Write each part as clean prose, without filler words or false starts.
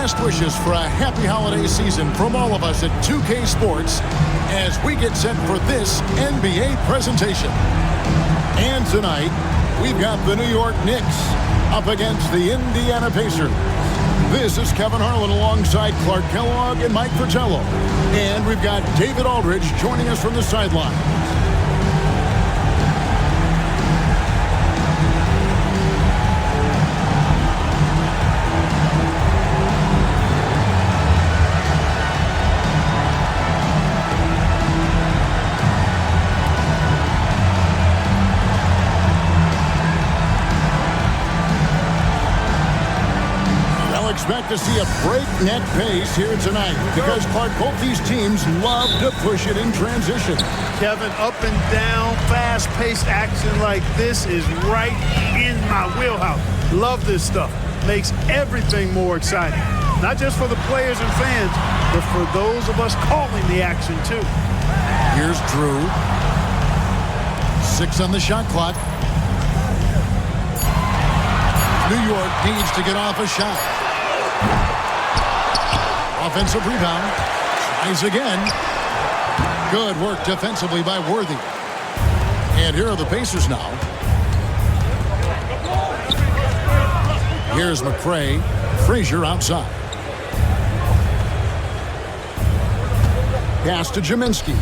Best wishes for a happy holiday season from all of us at 2K Sports as we get set for this NBA presentation. And tonight, we've got the New York Knicks up against the Indiana Pacers. This is Kevin Harlan alongside Clark Kellogg and Mike Fratello. And we've got David Aldridge joining us from the sideline. Expect to see a breakneck pace here tonight because, Clark, both these teams love to push it in transition. Kevin, up and down, fast-paced action like this is right in my wheelhouse. Love this stuff. Makes everything more exciting. Not just for the players and fans, but for those of us calling the action, too. Here's Drew. 6 on the shot clock. New York needs to get off a shot. Offensive rebound. Tries again. Good work defensively by Worthy. And here are the Pacers now. Here's McCray. Frazier outside. Pass to Jaminski.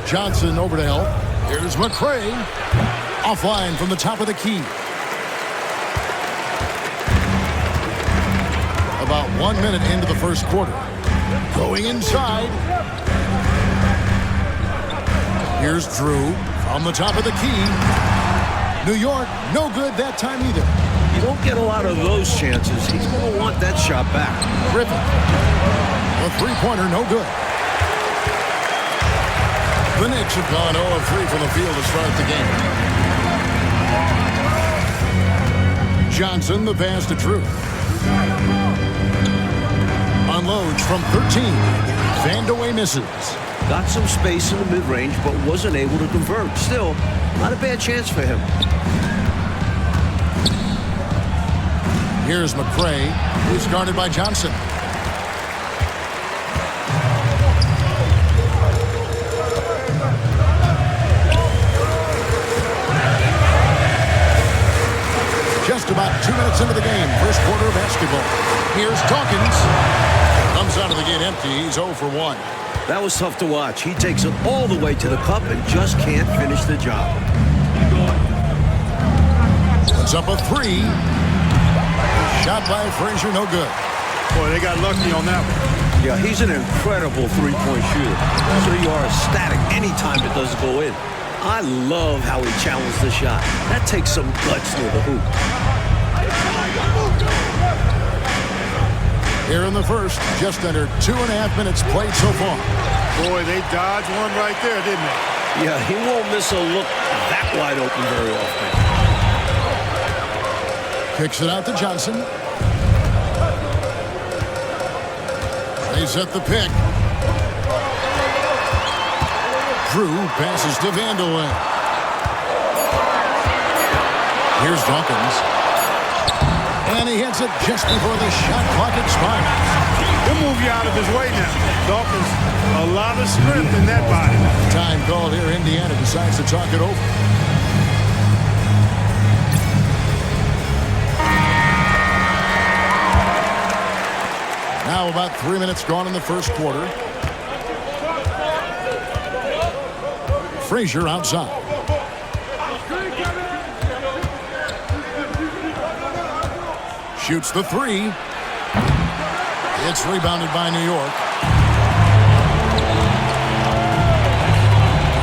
Johnson over to help. Here's McCray. Offline from the top of the key. About 1 minute into the first quarter. Going inside. Here's Drew from the top of the key. New York, no good that time either. You don't get a lot of those chances. He's going to want that shot back. Griffin. The three-pointer, no good. The Knicks have gone 0 of 3 from the field to start the game. Johnson, the pass to Drew. Unloads from 13. Vandeweghe misses. Got some space in the mid-range, but wasn't able to convert. Still, not a bad chance for him. Here's McCray, who's guarded by Johnson. Just about 2 minutes into the game, first quarter of basketball. Here's Dawkins. Comes out of the gate empty. He's 0 for 1. That was tough to watch. He takes it all the way to the cup and just can't finish the job. Puts up a 3. Shot by Frazier, no good. Boy, they got lucky on that one. Yeah, he's an incredible three-point shooter. So you are ecstatic anytime it doesn't go in. I love how he challenged the shot. That takes some guts near the hoop. Here in the first, just under 2.5 minutes played so far. Boy, they dodged one right there, didn't they? Yeah, he won't miss a look that wide open very often. Kicks it out to Johnson. They set the pick. Drew passes to Vandeweghe. Here's Dawkins. And he hits it just before the shot clock expires. He'll move you out of his way now. Dawkins, a lot of strength in that body. Time called here. Indiana decides to talk it over. Now about 3 minutes gone in the first quarter. Frazier outside. Shoots the 3. It's rebounded by New York.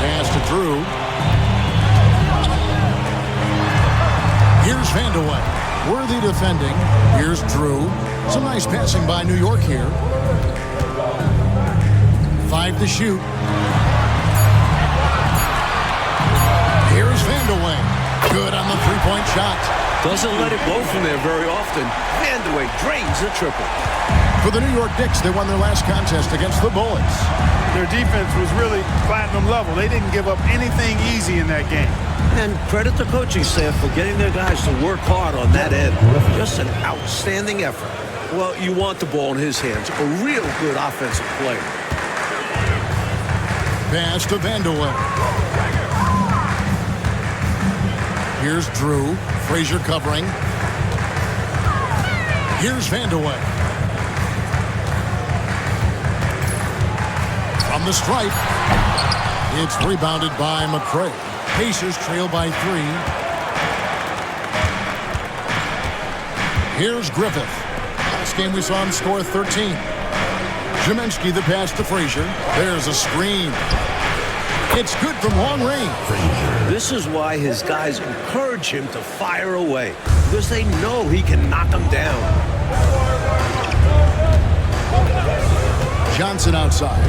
Pass to Drew. Here's Vandeweghe. Worthy defending. Here's Drew. Some nice passing by New York here. 5 to shoot. Here's Vandeweghe. Good on the three-point shot. Doesn't let it go from there very often. Vandeweghe drains the triple. For the New York Knicks, they won their last contest against the Bullets. Their defense was really platinum level. They didn't give up anything easy in that game. And credit the coaching staff for getting their guys to work hard on that end. Just an outstanding effort. Well, you want the ball in his hands. A real good offensive player. Pass to Vanderwell. Here's Drew. Frazier covering. Here's Vanderwell. From the stripe. It's rebounded by McCray. Pacers trail by 3. Here's Griffith. Last game we saw him score 13. Ziminski the pass to Frazier. There's a screen. It's good from long range. This is why his guys encourage him to fire away, because they know he can knock them down. Johnson outside.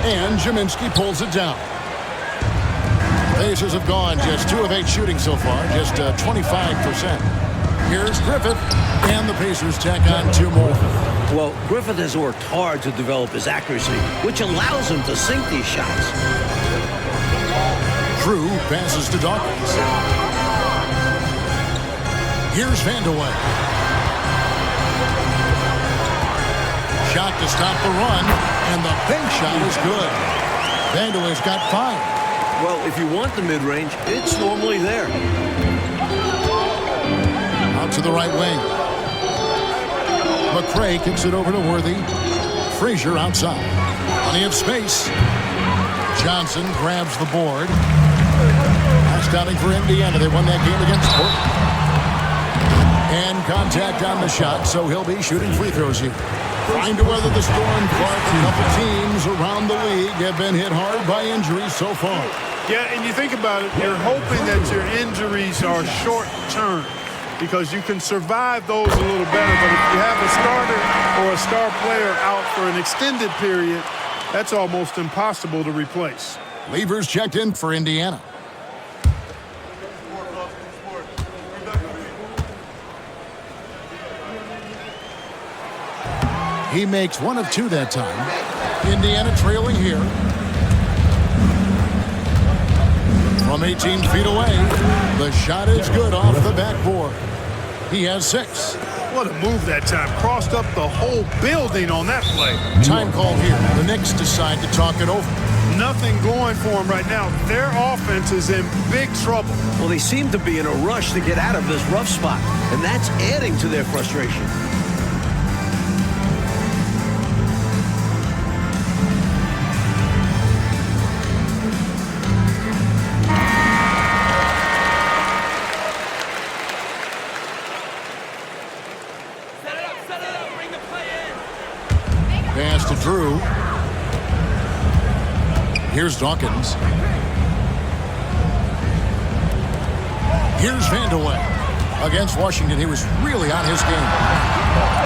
And Ziminski pulls it down. Pacers have gone just 2 of 8 shooting so far, just 25%. Here's Griffith, and the Pacers tack on 2 more. Well, Griffith has worked hard to develop his accuracy, which allows him to sink these shots. Drew passes to Dawkins. Here's Vanderwell. Shot to stop the run, and the bank shot is good. Vanderwell's got 5. Well, if you want the mid-range, it's normally there. Out to the right wing. McCray kicks it over to Worthy. Frazier outside. Plenty of space. Johnson grabs the board. Pass downing for Indiana. They won that game against Portland. And contact on the shot, so he'll be shooting free throws here. Trying to weather the storm, Clark. A couple teams around the league have been hit hard by injuries so far. Yeah, and you think about it, you're hoping that your injuries are short-term because you can survive those a little better. But if you have a starter or a star player out for an extended period, that's almost impossible to replace. Levers checked in for Indiana. He makes 1 of 2 that time. Indiana trailing here. From 18 feet away, the shot is good off the backboard. He has 6. What a move that time. Crossed up the whole building on that play. Time call here. The Knicks decide to talk it over. Nothing going for them right now. Their offense is in big trouble. Well, they seem to be in a rush to get out of this rough spot, and that's adding to their frustration. Pass to Drew. Here's Dawkins. Here's Vanderwell. Against Washington, he was really on his game.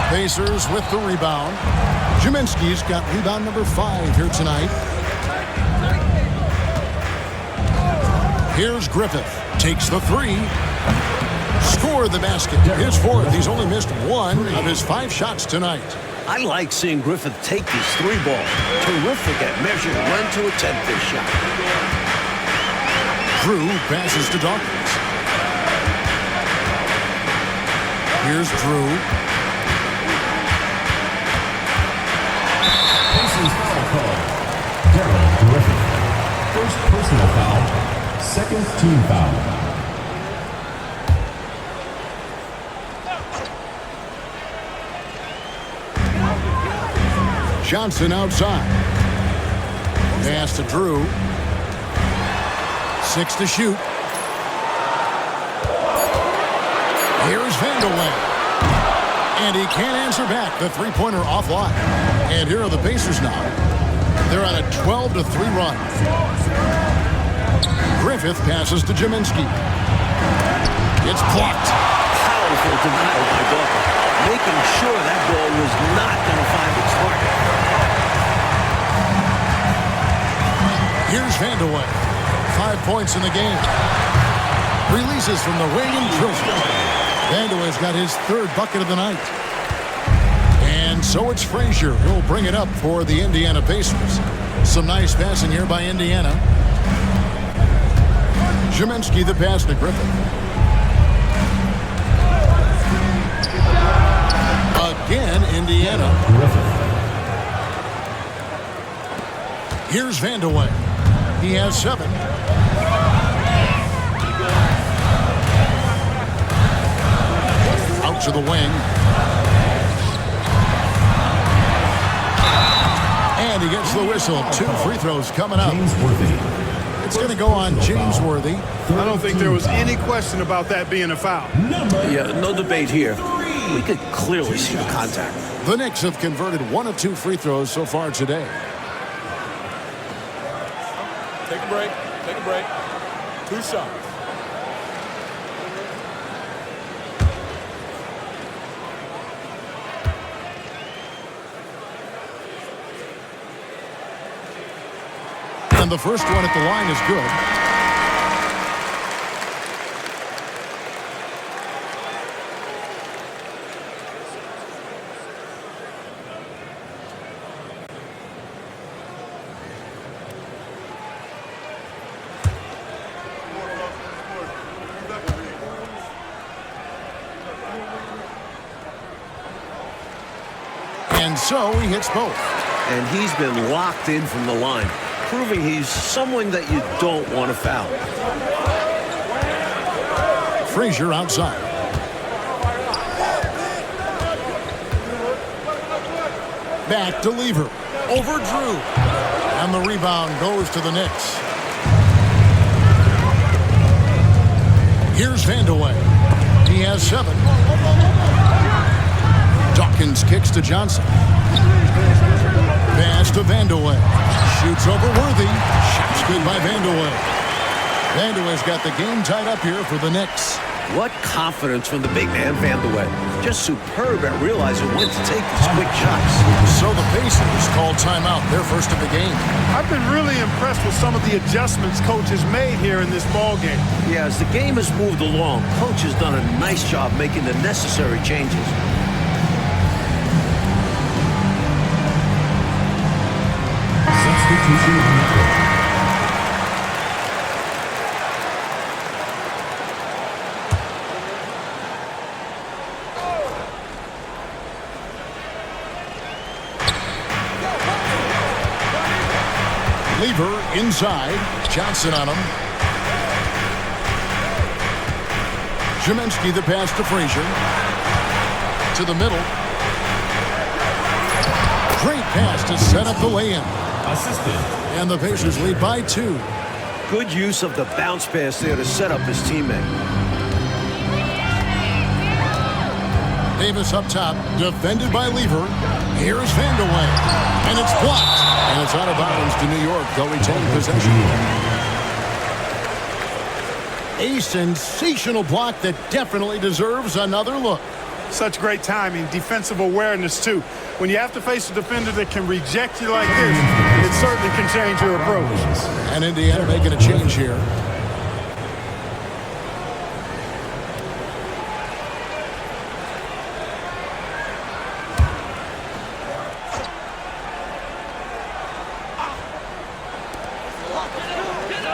Pacers with the rebound. Ziminski's got rebound number 5 here tonight. Here's Griffith. Takes the 3. Score the basket. His 4th. He's only missed 1 of his 5 shots tonight. I like seeing Griffith take these 3 balls. Terrific at measuring when to attempt this shot. Drew passes to Dawkins. Here's Drew. Pacers foul call. Darryl Griffith. First personal foul. Second team foul. Johnson outside. Pass to Drew. 6 to shoot. Here's Vanderwell. And he can't answer back. The three-pointer offline. And here are the Pacers now. They're on a 12-3 run. Griffith passes to Ziminski. It's blocked. Powerful denial by Dawkins, making sure that ball was not going to find its target. Here's Vanderwell. 5 points in the game. Releases from the wing and drills it. Vanderwell's got his 3rd bucket of the night. And so it's Frazier who'll bring it up for the Indiana Pacers. Some nice passing here by Indiana. Ziminski the pass to Griffith. Here's Vandeweghe. He has 7. Out to the wing. And he gets the whistle. 2 free throws coming up. James Worthy. It's going to go on James Worthy. I don't think there was any question about that being a foul. Yeah, no debate here. We could clearly see the contact. The Knicks have converted 1 of 2 free throws so far today. Take a break. Take a break. 2 shots. And the first one at the line is good. And so he hits both. And he's been locked in from the line, proving he's someone that you don't want to foul. Frazier outside. Back to Lever. Over Drew. And the rebound goes to the Knicks. Here's Vandeweghe. He has 7. Dawkins kicks to Johnson. Pass to Vandeweghe. Shoots over Worthy. Shot's good by Vandeweghe. Vandeweghe's got the game tied up here for the Knicks. What confidence from the big man, Vandeweghe. Just superb at realizing when to take these quick shots. So the Pacers call timeout, their first of the game. I've been really impressed with some of the adjustments coach has made here in this ball game. Yeah, as the game has moved along, coach has done a nice job making the necessary changes. Substitution on the court. Lever inside. Johnson on him. Ziminski the pass to Frazier. To the middle. Great pass to set up the lay-in. Assisted. And the Pacers lead by 2. Good use of the bounce pass there to set up his teammate. Davis up top, defended by Lever. Here's Vandeweghe. And it's blocked. And it's out of bounds to New York. They'll retain possession. A sensational block that definitely deserves another look. Such great timing, defensive awareness, too. When you have to face a defender that can reject you like this, it certainly can change your approach. And Indiana making a change here.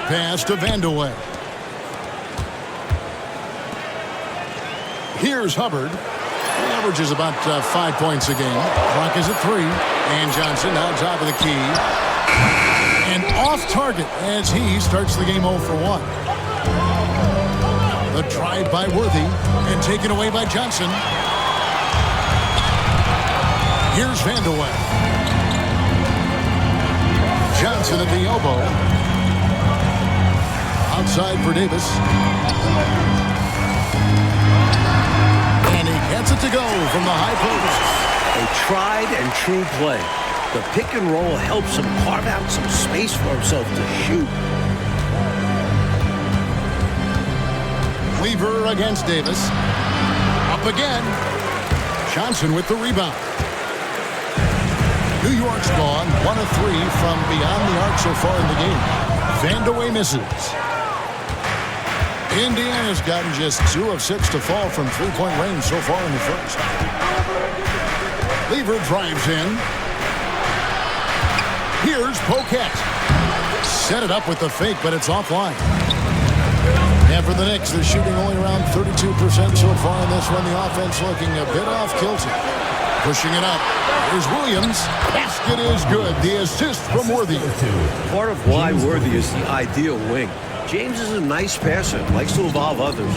Pass to Vandeweghe. Here's Hubbard. He averages about 5 points a game. Clock is at 3. And Johnson now top of the key. And off target as he starts the game 0 for 1. The drive by Worthy and taken away by Johnson. Here's Vandeweghe. Johnson at the elbow. Outside for Davis. And he gets it to go from the high post. A tried and true play. The pick and roll helps him carve out some space for himself to shoot. Lever against Davis. Up again. Johnson with the rebound. New York's gone 1 of 3 from beyond the arc so far in the game. Vandeweghe misses. Indiana's gotten just 2 of 6 to fall from three-point range so far in the first. Lever drives in. Here's Poquet. Set it up with the fake, but it's offline. And for the Knicks, they're shooting only around 32% so far in this one. The offense looking a bit off kilter. Pushing it up. Here's Williams. Basket is good. The assist from Worthy. Part of why Worthy is the ideal wing. James is a nice passer, likes to involve others.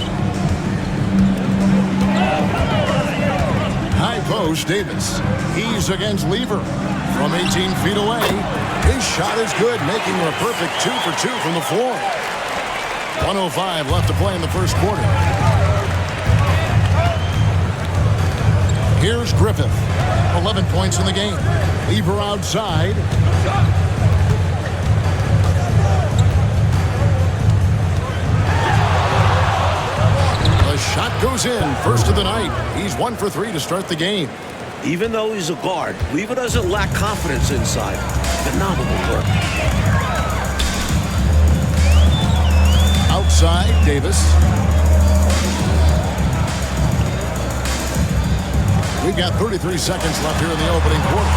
High post, Davis. He's against Lever. From 18 feet away. His shot is good, making it a perfect 2 for 2 from the floor. 1:05 left to play in the first quarter. Here's Griffith. 11 points in the game. Lever outside. The shot goes in. First of the night. He's 1 for 3 to start the game. Even though he's a guard, Lever doesn't lack confidence inside. Phenomenal work. Outside, Davis. We've got 33 seconds left here in the opening quarter.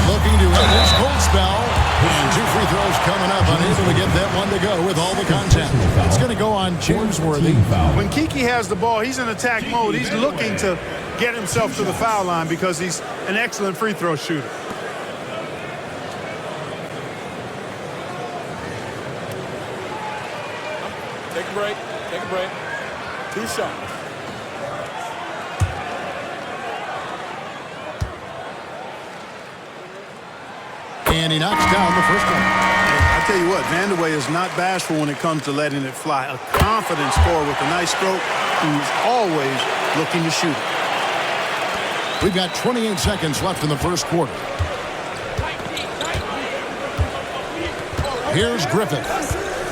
Looking to end his cold spell. And 2 free throws coming up. Unable to get that one to go with all the contact. It's going to go on James Worthy. When Kiki has the ball, he's in attack mode. He's looking to get himself to the foul line because he's an excellent free throw shooter. Take a break. Take a break. 2 shots. And he knocks down the first one. I tell you what, Vandeweghe is not bashful when it comes to letting it fly. A confident scorer with a nice stroke who's always looking to shoot it. We've got 28 seconds left in the first quarter. Here's Griffith.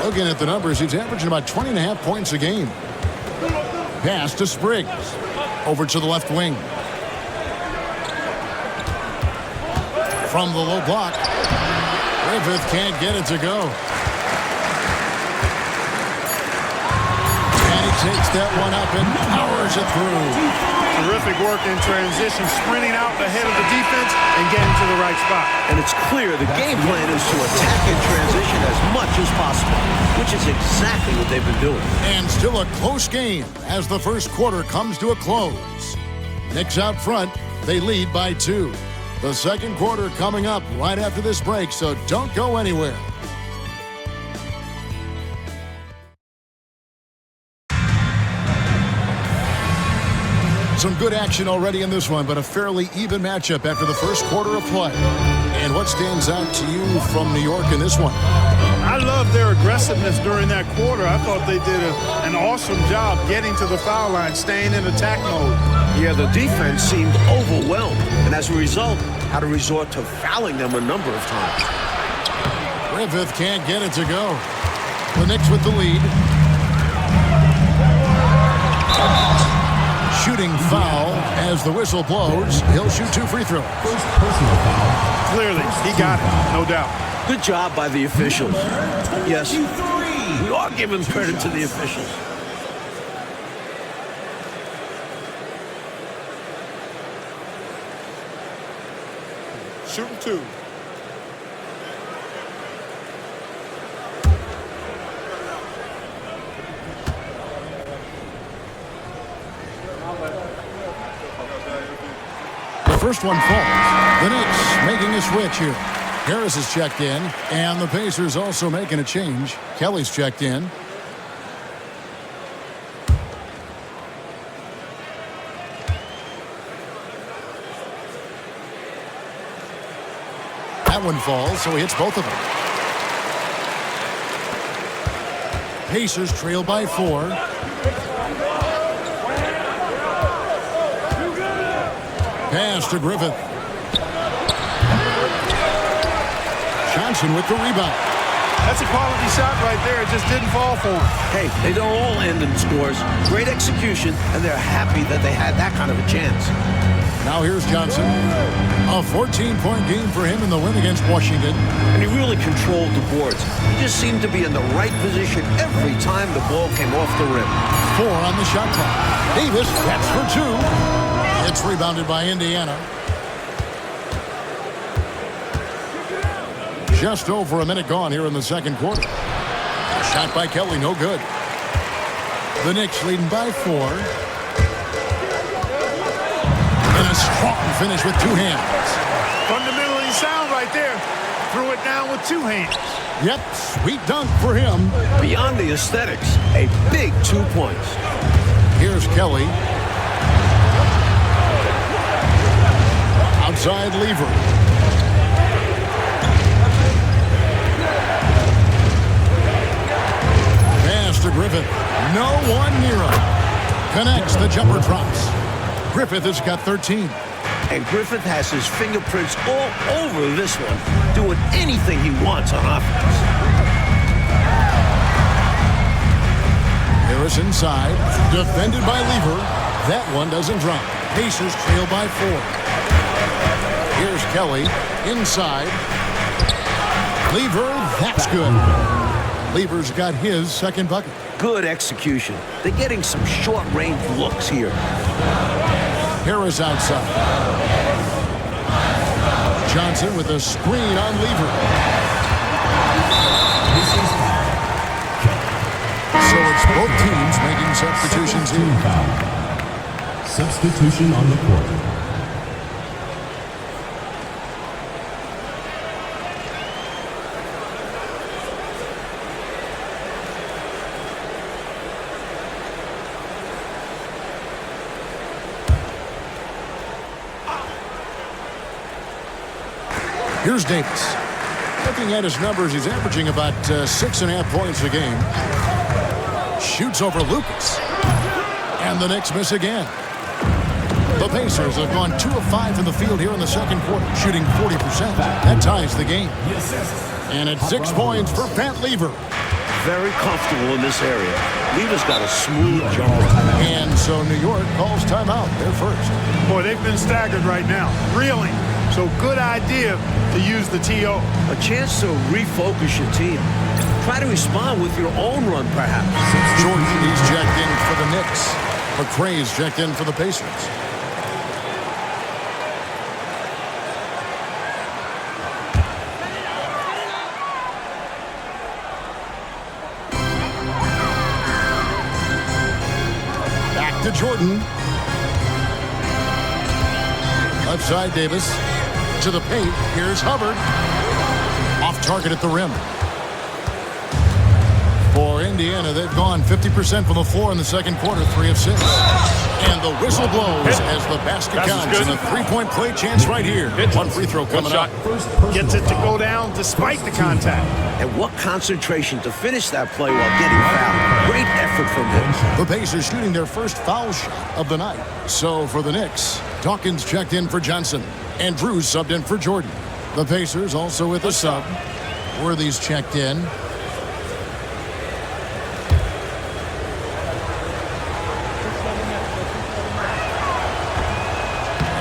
Looking at the numbers, he's averaging about 20.5 points a game. Pass to Spriggs. Over to the left wing. From the low block. Griffith can't get it to go. And he takes that one up and powers it through. Terrific work in transition, sprinting out ahead of the defense and getting to the right spot. And it's clear the game plan is to attack in transition as much as possible, which is exactly what they've been doing. And still a close game as the first quarter comes to a close. Knicks out front. They lead by 2. The second quarter coming up right after this break, so don't go anywhere. Some good action already in this one, but a fairly even matchup after the first quarter of play. And what stands out to you from New York in this one? I love their aggressiveness during that quarter. I thought they did an awesome job getting to the foul line, staying in attack mode. Yeah, the defense seemed overwhelmed, and as a result, had to resort to fouling them a number of times. Griffith can't get it to go. The Knicks with the lead. Shooting foul as the whistle blows. He'll shoot 2 free throws. First personal foul. Clearly, he got it, no doubt. Good job by the officials. Yes, we are giving credit to the officials. Shooting 2. The first one falls. The Knicks making a switch here. Harris is checked in, and the Pacers also making a change. Kelly's checked in. That one falls, so he hits both of them. Pacers trail by 4. Pass to Griffith. Johnson with the rebound. That's a quality shot right there. It just didn't fall for him. Hey, they don't all end in scores. Great execution, and they're happy that they had that kind of a chance. Now here's Johnson. A 14-point game for him in the win against Washington. And he really controlled the boards. He just seemed to be in the right position every time the ball came off the rim. 4 on the shot clock. Davis, that's for 2. It's rebounded by Indiana. Just over a minute gone here in the second quarter. Shot by Kelly, no good. The Knicks leading by 4. And a strong finish with two hands. Fundamentally sound right there. Threw it down with two hands. Yep, sweet dunk for him. Beyond the aesthetics, a big 2 points. Here's Kelly. Outside Lever. Pass to Griffith. No one near him. Connects, the jumper drops. Griffith has got 13. And Griffith has his fingerprints all over this one, doing anything he wants on offense. Harris inside, defended by Lever. That one doesn't drop. Pacers trail by 4. Here's Kelly, inside. Lever, that's good. Lever's got his second bucket. Good execution. They're getting some short-range looks here. Harris outside. Johnson with a screen on Lever. So it's both teams making substitutions here. Substitution on the court. Here's Davis. Looking at his numbers, he's averaging about 6.5 points a game. Shoots over Lucas. And the Knicks miss again. The Pacers have gone 2 of 5 in the field here in the second quarter, shooting 40%. That ties the game. And at 6 points for Pat Lever. Very comfortable in this area. Lever's got a smooth jumper. And so New York calls timeout. They're first. Boy, they've been staggered right now. Reeling. So good idea to use the TO. A chance to refocus your team. Try to respond with your own run, perhaps. Jordan, he's checked in for the Knicks. McRae's checked in for the Pacers. Back to Jordan. Left side, Davis. To the paint. Here's Hubbard. Off target at the rim. For Indiana, they've gone 50% from the floor in the second quarter, 3 of 6. And the whistle blows as the basket counts. And a three-point play chance right here. One free throw coming up. Gets it to go down despite the contact. And what concentration to finish that play while getting fouled. Great effort from him. The Pacers shooting their first foul shot of the night. So for the Knicks, Dawkins checked in for Johnson. And Drews subbed in for Jordan. The Pacers also with a sub. Worthy's checked in.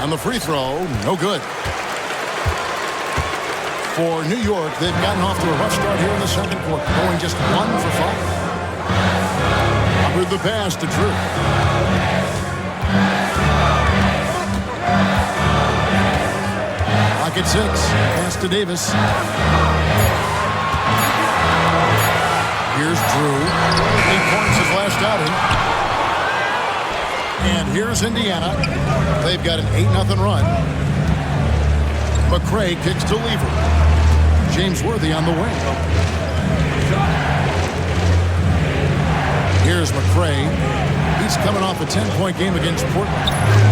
And the free throw, no good. For New York, they've gotten off to a rough start here in the second quarter, going just 1 for 5. Hubbard the pass to Drew. Lock at 6. Pass to Davis. Here's Drew. 8 points his last outing. And here's Indiana. They've got an 8-0 run. McRae kicks to Lever. James Worthy on the wing. Here's McRae. He's coming off a 10-point game against Portland.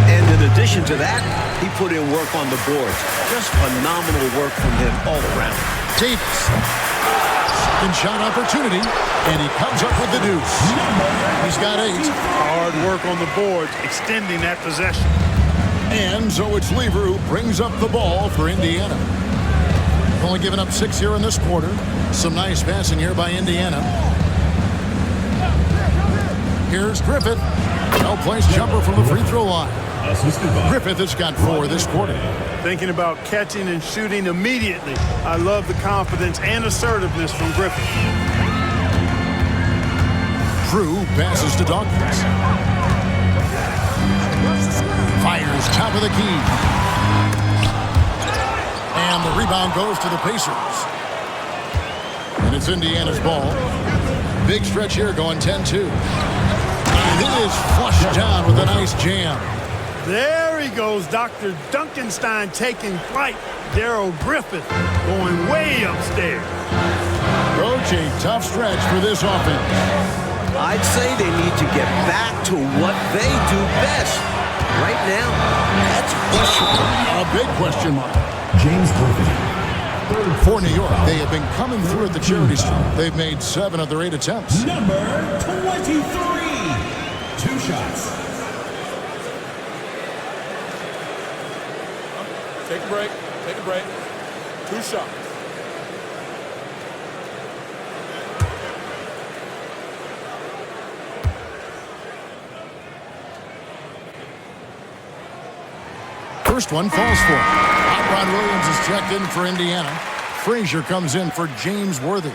And in addition to that, he put in work on the boards. Just phenomenal work from him all around. Davis. Second shot opportunity. And he comes up with the deuce. He's got 8. Hard work on the boards, extending that possession. And so it's Lever who brings up the ball for Indiana. Only given up 6 here in this quarter. Some nice passing here by Indiana. Here's Griffith. Well-placed jumper from the free throw line. Griffith has got 4 this quarter. Thinking about catching and shooting immediately. I love the confidence and assertiveness from Griffith. Drew passes to Dawkins. Fires top of the key. And the rebound goes to the Pacers. And it's Indiana's ball. Big stretch here going 10-2. And it is flushed down with a nice jam. There he goes, Dr. Duncanstein taking flight. Darrell Griffith going way upstairs. Coach, a tough stretch for this offense. I'd say they need to get back to what they do best. Right now, that's questionable. A big question mark. James Griffin. For New York, they have been coming through at the charity stripe. They've made 7 of their 8 attempts. Number 23. 2 shots. Take a break. Take a break. 2 shots. First one falls for him. Ron Williams is checked in for Indiana. Frazier comes in for James Worthy.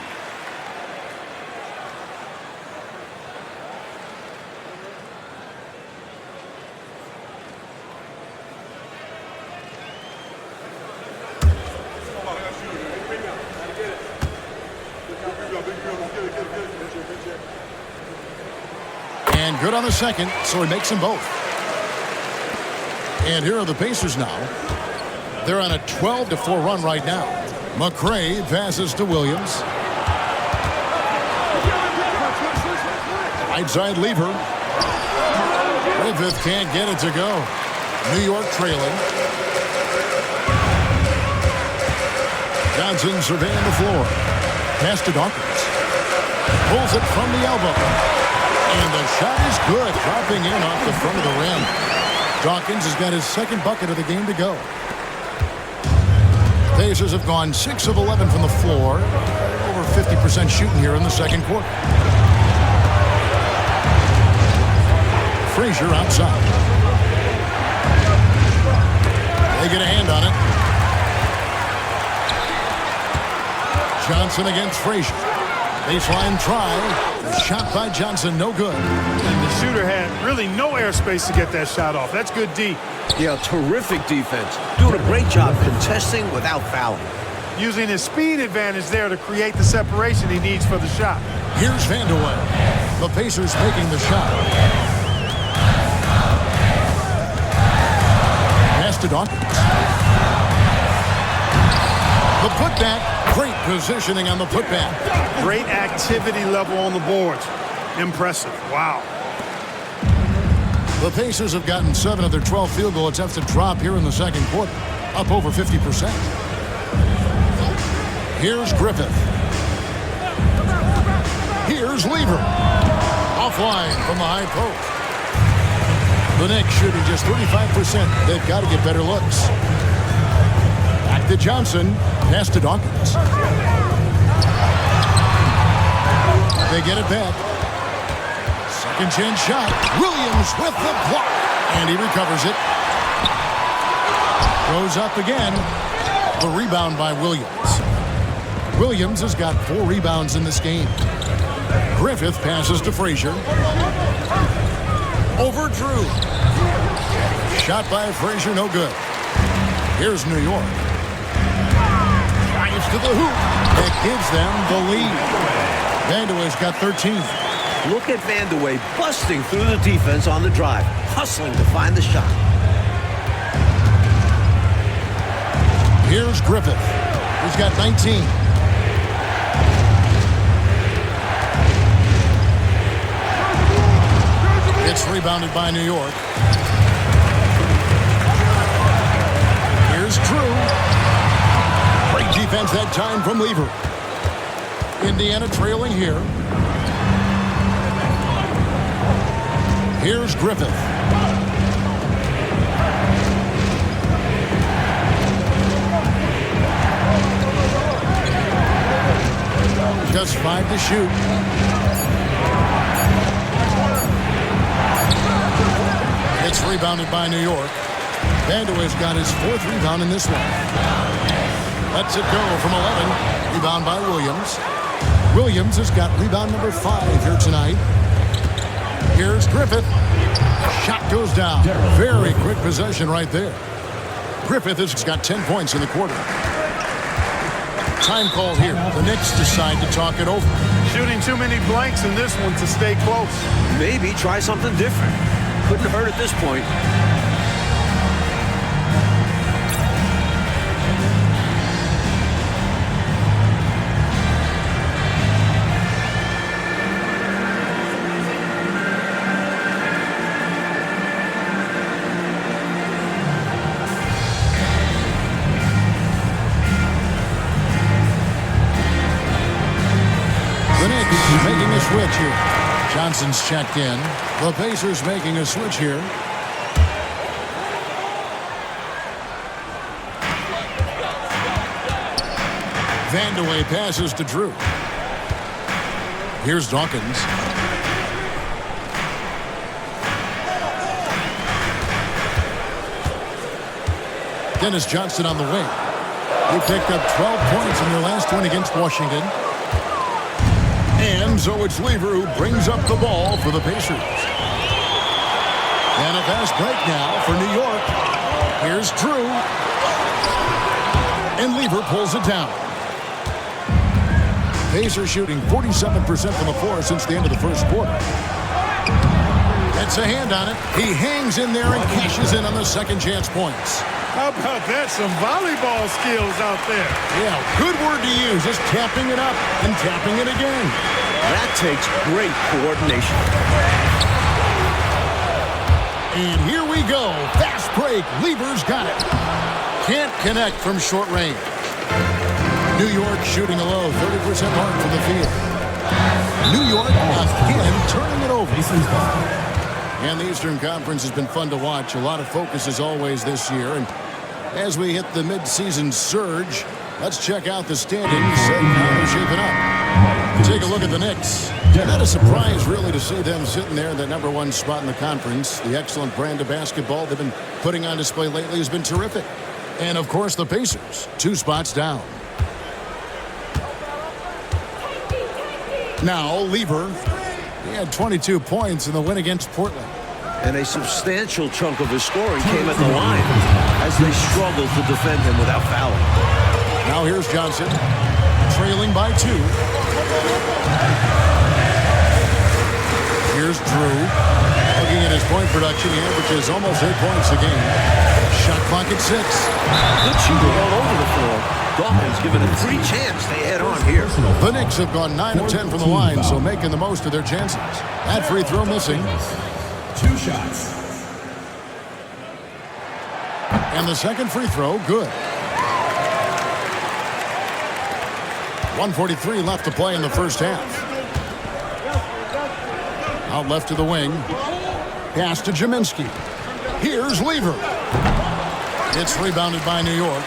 And good on the second, so he makes them both. And here are the Pacers now. They're on a 12-4 run right now. McRae passes to Williams. Right side lever. Griffith can't get it to go. New York trailing. Johnson surveying the floor. Pass to Dawkins. Pulls it from the elbow. And the shot is good. Dropping in off the front of the rim. Dawkins has got his second bucket of the game to go. Pacers have gone 6 of 11 from the floor. Over 50% shooting here in the second quarter. Frazier outside. They get a hand on it. Johnson against Frazier. Baseline try. Shot by Johnson, no good. And the shooter had really no airspace to get that shot off. That's good D. Yeah, terrific defense. Doing a great job contesting without fouling. Using his speed advantage there to create the separation he needs for the shot. Here's Vandeweghe. The Pacers making the shot. Pass to Dawkins. The putback. Great positioning on the putback. Great activity level on the boards. Impressive. Wow. The Pacers have gotten 7 of their 12 field goal attempts to drop here in the second quarter. Up over 50%. Here's Griffith. Here's Lever. Offline from the high post. The Knicks shooting just 35%. They've got to get better looks. Back to Johnson. Pass to Dawkins. They get it back. Second chance shot. Williams with the block. And he recovers it. Goes up again. The rebound by Williams. Williams has got 4 rebounds in this game. Griffith passes to Frazier. Over Drew. Shot by Frazier, no good. Here's New York. Drives to the hoop. That gives them the lead. Vandeweghe's got 13. Look at Vandeweghe busting through the defense on the drive, hustling to find the shot. Here's Griffith. He's got 19. It's rebounded by New York. Here's Drew. Great defense that time from Lever. Indiana trailing here. Here's Griffith. Just 5 to shoot. It's rebounded by New York. Vandeweghe's got his 4th rebound in this one. Lets it go from 11. Rebound by Williams. Williams has got rebound number 5 here tonight. Here's Griffith. Shot goes down. Very quick possession right there. Griffith has got 10 points in the quarter. Time called here. The Knicks decide to talk it over. Shooting too many blanks in this one to stay close. Maybe try something different. Couldn't hurt at this point. Johnson's checked in. The Pacers making a switch here. Vandeweghe passes to Drew. Here's Dawkins. Dennis Johnson on the wing. He picked up 12 points in their last win against Washington. And so it's Lever who brings up the ball for the Pacers. And a fast break now for New York. Here's Drew. And Lever pulls it down. Pacers shooting 47% from the floor since the end of the first quarter. Gets a hand on it. He hangs in there and cashes in on the second chance points. How about that? Some volleyball skills out there. Yeah, good word to use. Just tapping it up and tapping it again. That takes great coordination. And here we go. Fast break. Lever's got it. Can't connect from short range. New York shooting a low 30% mark from the field. New York again turning it over. And the Eastern Conference has been fun to watch. A lot of focus as always this year. And as we hit the midseason surge, let's check out the standings and how they're shaping up. Take a look at the Knicks. Not a surprise, really, to see them sitting there in that #1 spot in the conference. The excellent brand of basketball they've been putting on display lately has been terrific. And, of course, the Pacers, 2 spots down. Now, Lever, he had 22 points in the win against Portland. And a substantial chunk of his scoring came at the line as they struggled to defend him without fouling. Now here's Johnson, trailing by 2. Here's Drew. Looking at his point production, he averages almost 8 points a game. Shot clock at 6. Good shooting all over the floor. Dawkins given a free chance to head on here. The Knicks have gone 9 of 10 from the line, so making the most of their chances. That free throw missing. 2 shots. And the second free throw, good. 1:43 left to play in the first half. Out left to the wing. Pass to Jaminski. Here's Lever. It's rebounded by New York.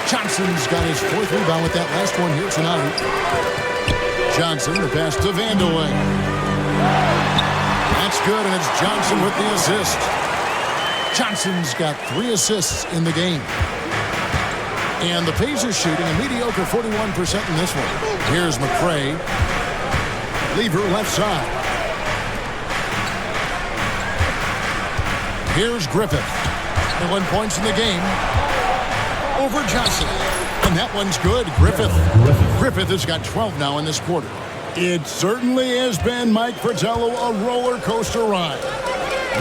Johnson's got his 4th rebound with that last one here tonight. Johnson, the pass to Vandeweghe. That's good, and it's Johnson with the assist. Johnson's got 3 assists in the game. And the Pacers shooting a mediocre 41% in this one. Here's McCray. Lever left side. Here's Griffith. 21 points in the game. Over Johnson. And that one's good. Griffith has got 12 now in this quarter. It certainly has been, Mike Fratello, a roller coaster ride.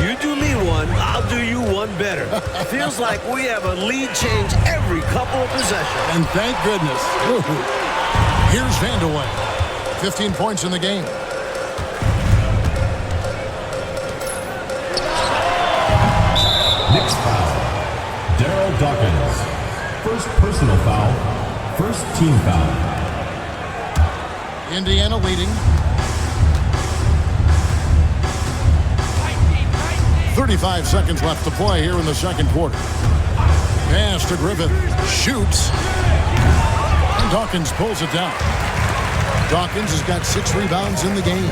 You do me one, I'll do you one better. Feels like we have a lead change every couple of possessions. And thank goodness. Here's Vandeweghe. 15 points in the game. Knicks foul. Daryl Dawkins. First personal foul. First team foul. Indiana leading. 35 seconds left to play here in the second quarter. Pass to Griffith. Shoots. And Dawkins pulls it down. Dawkins has got 6 rebounds in the game.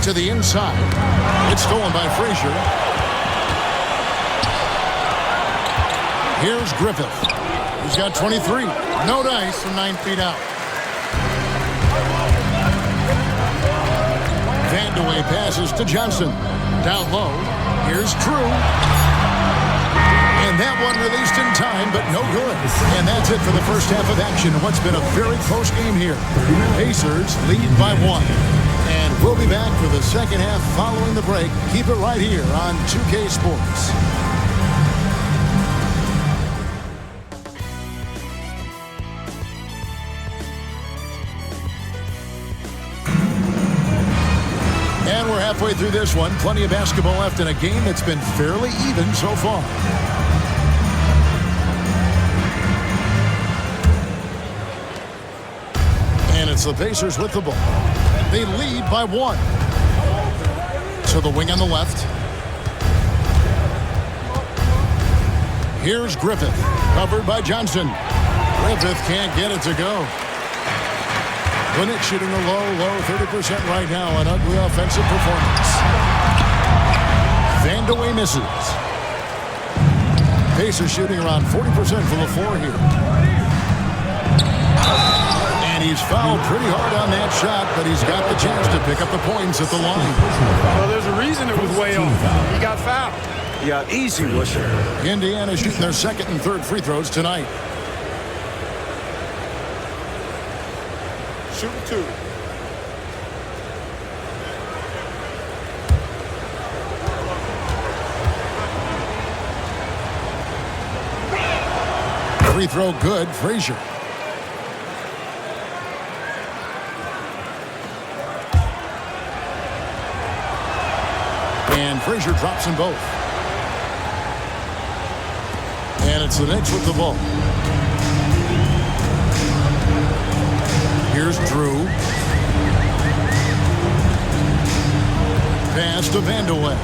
To the inside. It's stolen by Frazier. Here's Griffith. He's got 23. No dice from 9 feet out. Vandeweghe passes to Johnson. Down low. Here's Drew. And that one released in time, but no good. And that's it for the first half of action. What's been a very close game here. Pacers lead by 1. And we'll be back for the second half following the break. Keep it right here on 2K Sports. And we're halfway through this one. Plenty of basketball left in a game that's been fairly even so far. And it's the Pacers with the ball. They lead by 1. To the wing on the left. Here's Griffith, covered by Johnson. Griffith can't get it to go. The Knicks shooting a low 30% right now. An ugly offensive performance. Vandeweghe misses. Pacers shooting around 40% from the floor here. And he's fouled pretty hard on that shot, but he's got the chance to pick up the points at the line. Well, there's a reason it was way off. He got fouled. Yeah, easy whistle. Indiana shooting their second and third free throws tonight. Shooting 2. Free throw good, Frazier. And Frazier drops them both. And it's the Knicks with the ball. Here's Drew. Pass to Vandeweghe.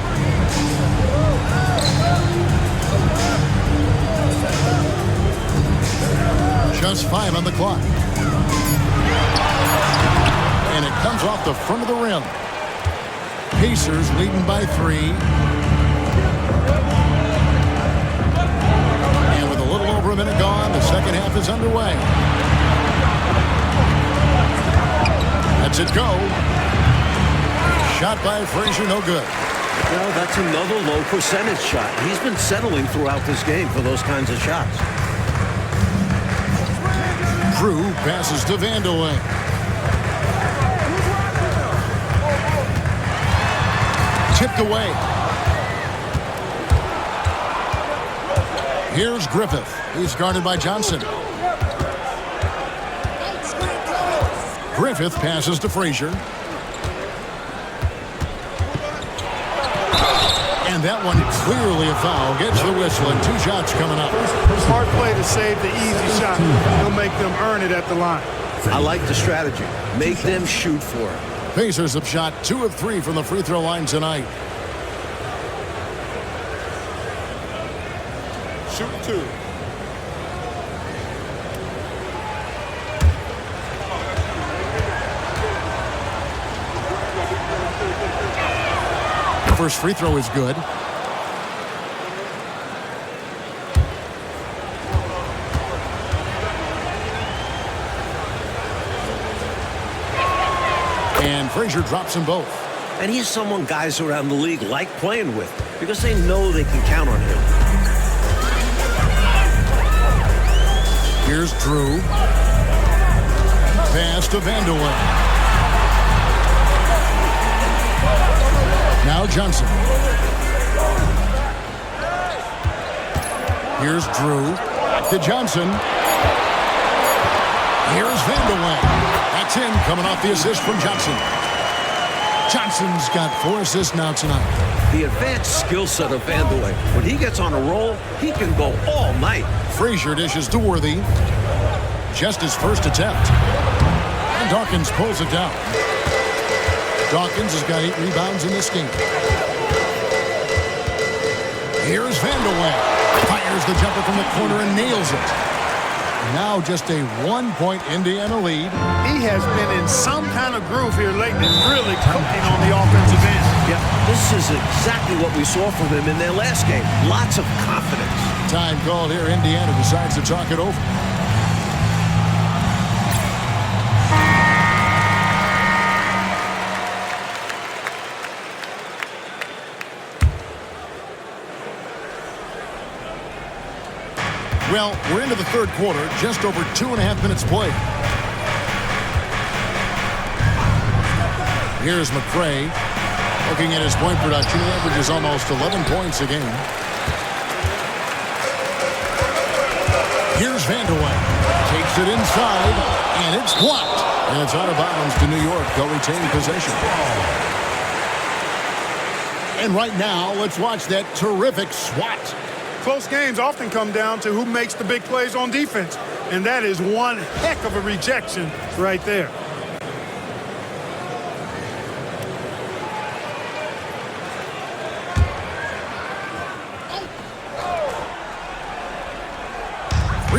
Just 5 on the clock. And it comes off the front of the rim. Pacers leading by 3. And with a little over a minute gone, the second half is underway. Lets it go. Shot by Frazier, no good. Well, that's another low percentage shot. He's been settling throughout this game for those kinds of shots. Drew passes to Vandeweghe. Tipped away. Here's Griffith. He's guarded by Johnson. Griffith passes to Frazier. And that one clearly a foul. Gets the whistle and 2 shots coming up. Smart play to save the easy shot. He'll make them earn it at the line. I like the strategy. Make them shoot for it. Pacers have shot 2 of 3 from the free throw line tonight. Shooting 2. First free throw is good. And Frazier drops them both. And he's someone guys around the league like playing with because they know they can count on him. Here's Drew. Pass to Vandeweghe. Now Johnson. Here's Drew. Back to Johnson. Here's Vandeweghe. That's in, coming off the assist from Johnson. Johnson's got 4 assists now tonight. The advanced skill set of Vandeweghe. When he gets on a roll, he can go all night. Frazier dishes to Worthy. Just his first attempt. And Dawkins pulls it down. Dawkins has got 8 rebounds in this game. Here's Vandeweghe. Fires the jumper from the corner and nails it. Now just a 1-point Indiana lead. He has been in some kind of groove here lately, really cooking on the offensive end. Yeah, this is exactly what we saw from him in their last game. Lots of confidence. Time called here. Indiana decides to talk it over. Well, we're into the third quarter, just over 2.5 minutes played. Here's McRae. Looking at his point production, he averages almost 11 points a game. Here's Vandeweghe. Takes it inside, and it's blocked. And it's out of bounds to New York. They'll retain possession. And right now, let's watch that terrific swat. Close games often come down to who makes the big plays on defense. And that is one heck of a rejection right there.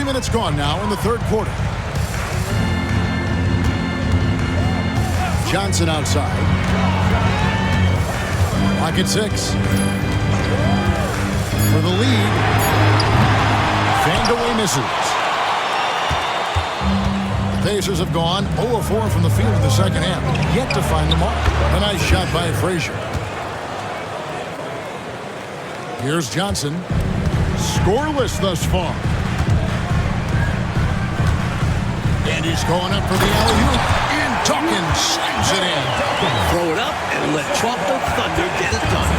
3 minutes gone now in the third quarter. Johnson outside. Pocket 6. For the lead. Vandeweghe misses. The Pacers have gone 0 of 4 from the field in the second half. Yet to find the mark. A nice shot by Frazier. Here's Johnson. Scoreless thus far. And he's going up for the alley-oop. And Dawkins slams it in. Throw it up and let Tropical Thunder get it done.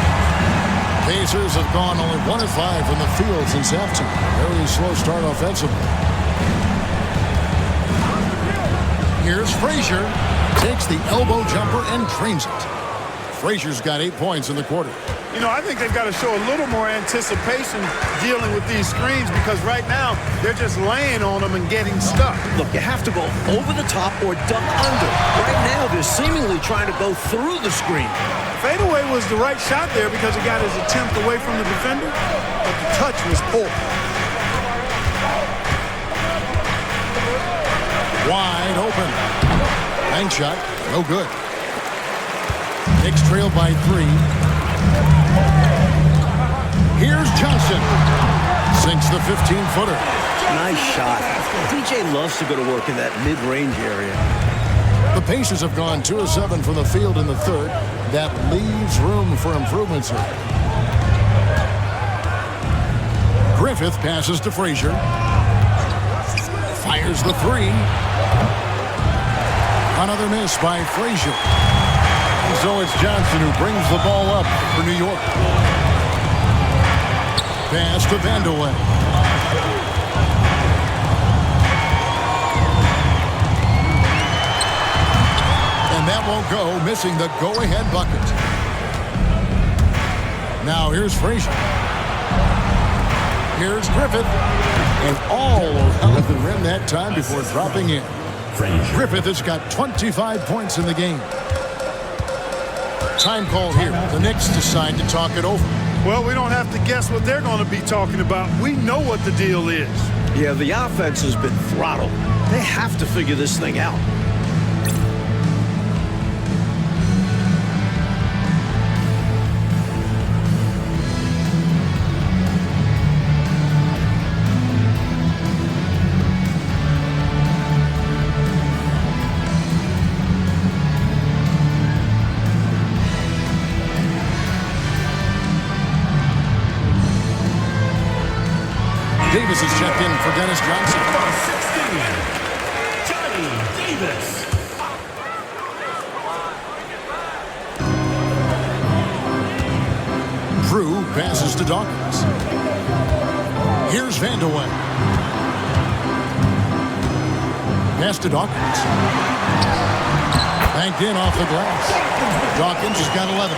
Pacers have gone only 1 of 5 from the field since halftime. Very slow start offensively. Here's Frazier. Takes the elbow jumper and drains it. Frazier's got 8 points in the quarter. You know, I think they've got to show a little more anticipation dealing with these screens because right now they're just laying on them and getting stuck. Look, you have to go over the top or duck under. Right now, they're seemingly trying to go through the screen. Fadeaway was the right shot there because he got his attempt away from the defender, but the touch was poor. Wide open. Bank shot. No good. Knicks trail by 3. Here's Johnson. Sinks the 15-footer. Nice shot. DJ loves to go to work in that mid-range area. The Pacers have gone 2 of 7 from the field in the third. That leaves room for improvements here. Griffith passes to Frazier. Fires the 3. Another miss by Frazier. So it's Johnson who brings the ball up for New York. Pass to Vandeweghe. And that won't go, missing the go-ahead bucket. Now here's Frazier. Here's Griffith. And all around the rim that time before dropping in. Griffith has got 25 points in the game. Time call here. The Knicks decide to talk it over. Well, we don't have to guess what they're going to be talking about. We know what the deal is. Yeah, the offense has been throttled. They have to figure this thing out. Davis is checked in for Dennis Johnson. 16, Johnny Davis. Drew passes to Dawkins. Here's Vandeweghe. Pass to Dawkins. Banked in off the glass. Dawkins has got 11.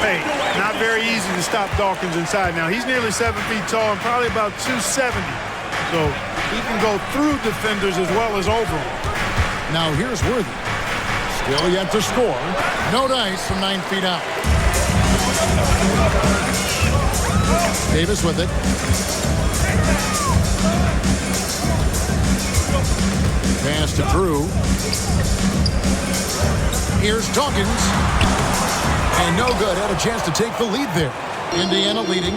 Hey, not very easy to stop Dawkins inside. Now, he's nearly 7 feet tall and probably about 270. So he can go through defenders as well as over them. Now here's Worthy. Still yet to score. No dice from 9 feet out. Davis with it. Pass to Drew. Here's Dawkins. And no good. Had a chance to take the lead there. Indiana leading.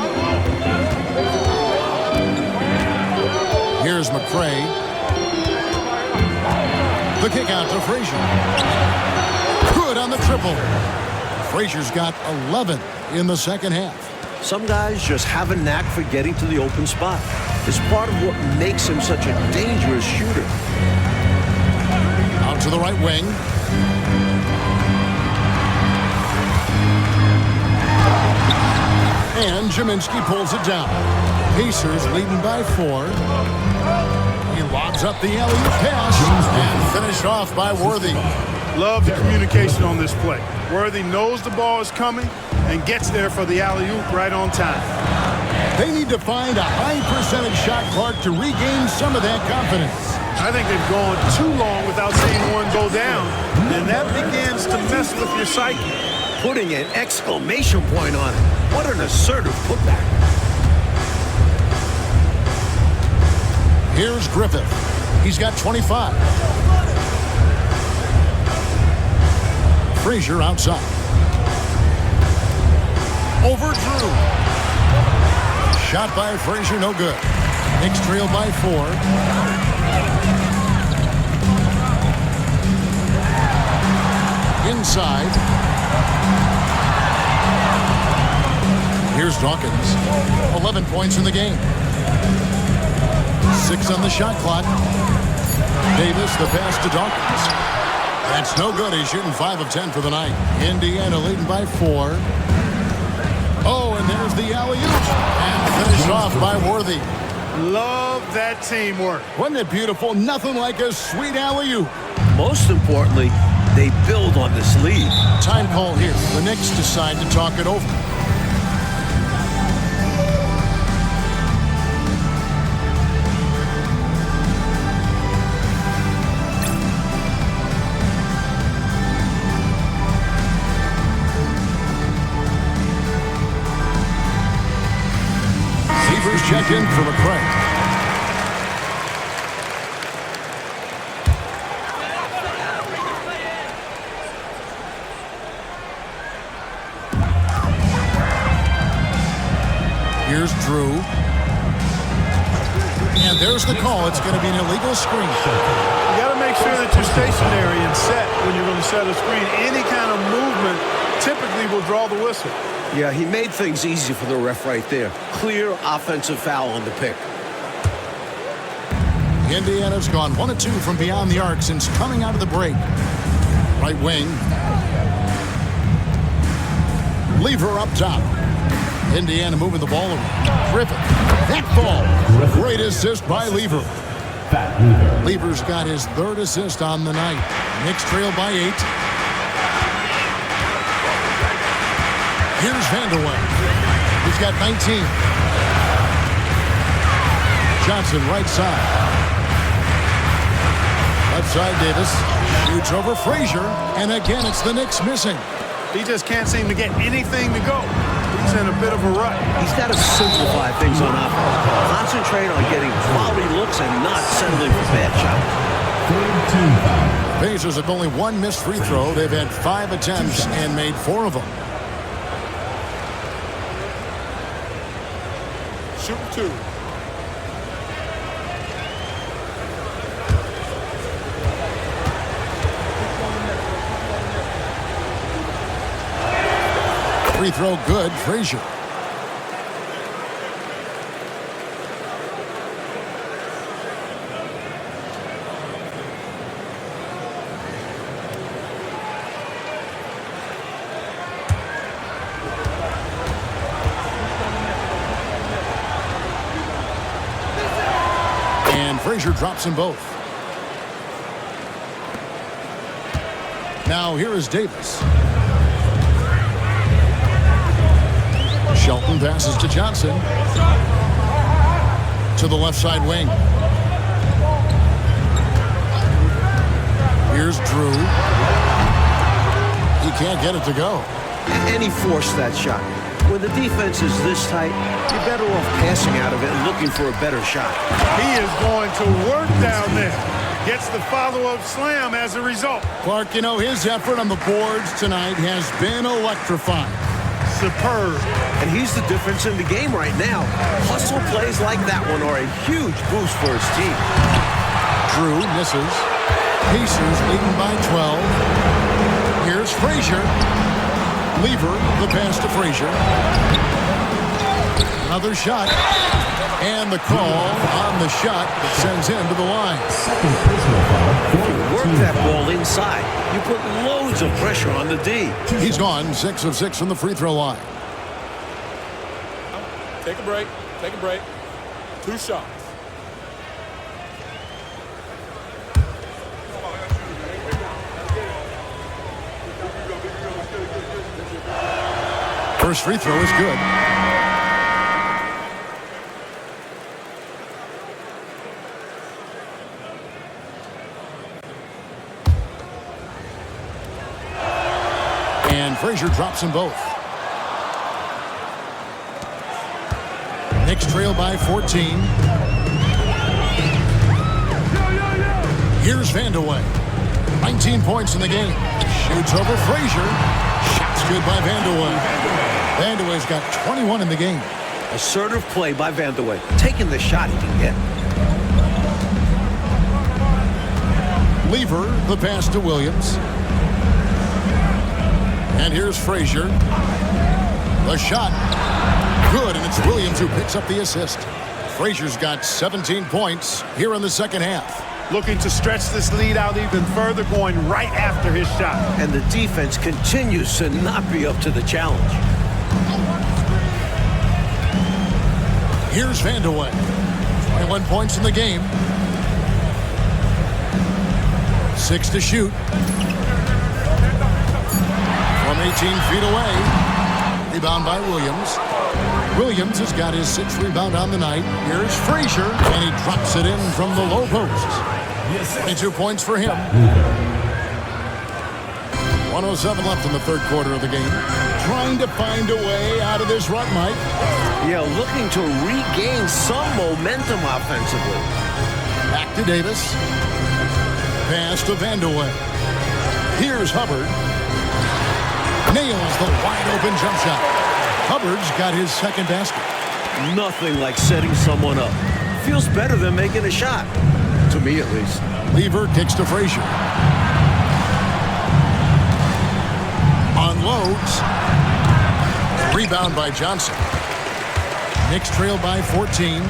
Here's McCray. The kick out to Frazier. Good on the triple. Frazier's got 11 in the second half. Some guys just have a knack for getting to the open spot. It's part of what makes him such a dangerous shooter. Out to the right wing. And Jaminski pulls it down. Pacers leading by 4. He lobs up the alley-oop pass and finished off by Worthy. Love the communication on this play. Worthy knows the ball is coming and gets there for the alley-oop right on time. They need to find a high percentage shot clock to regain some of that confidence. I think they've gone too long without seeing one go down, and that begins to mess with your psyche. Putting an exclamation point on it. What an assertive putback. Here's Griffith. He's got 25. Frazier outside. Over Drew. Shot by Frazier, no good. Knicks trail by 4. Inside. Here's Dawkins. 11 points in the game. 6 on the shot clock. Davis, the pass to Dawkins. That's no good. He's shooting 5 of 10 for the night. Indiana leading by 4. Oh, and there's the alley-oop. And finished off by Worthy. Love that teamwork. Wasn't it beautiful? Nothing like a sweet alley-oop. Most importantly, they build on this lead. Time call here. The Knicks decide to talk it over. Check in for McCray. Here's Drew. And there's the call. It's going to be an illegal screen. You got to make sure that you're stationary and set when you're going to set a screen. Any kind of movement typically will draw the whistle. Yeah, he made things easy for the ref right there. Clear offensive foul on the pick. Indiana's gone 1 of 2 from beyond the arc since coming out of the break. Right wing. Lever up top. Indiana moving the ball around. Griffith. That ball. Great assist by Lever. Lever's got his 3rd assist on the night. Knicks trail by 8. Here's Vanderway. He's got 19. Johnson right side. Left side Davis. Shoots over Frazier. And again, it's the Knicks missing. He just can't seem to get anything to go. He's in a bit of a rut. He's got to simplify things on offense. Concentrate on getting quality looks and not settling for bad shots. Pacers have only 1 missed free throw. They've had 5 attempts and made 4 of them. Shoot 2. Free throw good, Frazier. And Frazier drops them both. Now here is Davis. Shelton passes to Johnson. To the left side wing. Here's Drew. He can't get it to go. And he forced that shot. When the defense is this tight, you're better off passing out of it and looking for a better shot. He is going to work down there. Gets the follow-up slam as a result. Clark, you know, his effort on the boards tonight has been electrifying. Superb. And he's the difference in the game right now. Hustle plays like that one are a huge boost for his team. Drew misses. Pacers leading by 12. Here's Frazier. Lever, the pass to Frazier. Another shot. And the call on the shot that sends him to the line. If you work that ball inside, you put loads of pressure on the D. He's gone 6 of 6 from the free throw line. Take a break. Take a break. 2 shots. First free throw is good. And Frazier drops them both. Knicks trail by 14. Here's Vandeweghe. 19 points in the game. Shoots over Frazier. Shots good by Vandeweghe. Vandeweghe's got 21 in the game. Assertive play by Vandeweghe. Taking the shot he can get. Lever, the pass to Williams. And here's Frazier. The shot. Good, and it's Williams who picks up the assist. Frazier's got 17 points here in the second half. Looking to stretch this lead out even further, going right after his shot. And the defense continues to not be up to the challenge. Here's Vandeweghe. 21 points in the game. 6 to shoot. From 18 feet away. Rebound by Williams. Williams has got his 6th rebound on the night. Here's Frazier, and he drops it in from the low post. 22 points for him. 107 left in the third quarter of the game. Trying to find a way out of this rut, Mike. Yeah, looking to regain some momentum offensively. Back to Davis. Pass to Vandeweghe. Here's Hubbard. Nails the wide-open jump shot. Hubbard's got his second basket. Nothing like setting someone up. Feels better than making a shot. To me, at least. Lever kicks to Frazier. Unloads. Rebound by Johnson. Knicks trail by 14.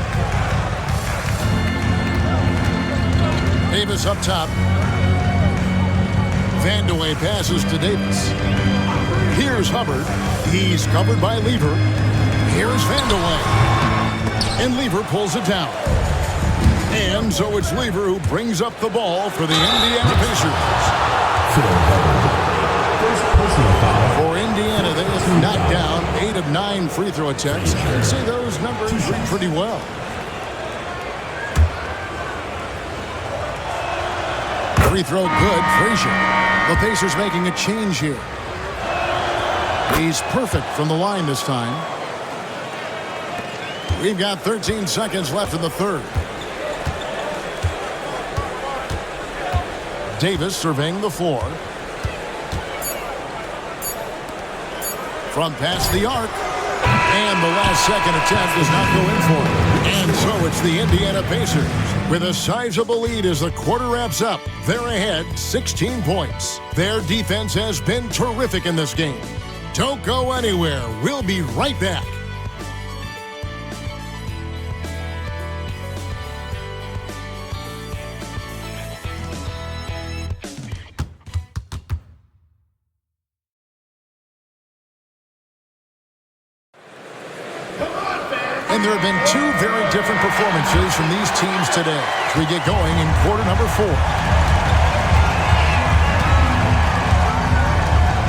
Davis up top. Vandeweghe passes to Davis. Here's Hubbard. He's covered by Lever. Here's Vandeweghe. And Lever pulls it down. And so it's Lever who brings up the ball for the Indiana Pacers. First personal foul. For Indiana, they have knocked down 8 of 9 free throw attempts. I'd say those numbers read pretty well. Free throw good, Frazier. The Pacers making a change here. He's perfect from the line this time. We've got 13 seconds left in the third. Davis surveying the floor. From past the arc. And the last second attempt does not go in for it. And so it's the Indiana Pacers with a sizable lead as the quarter wraps up. They're ahead 16 points. Their defense has been terrific in this game. Don't go anywhere. We'll be right back. And there have been 2 very different performances from these teams today as we get going in quarter number 4.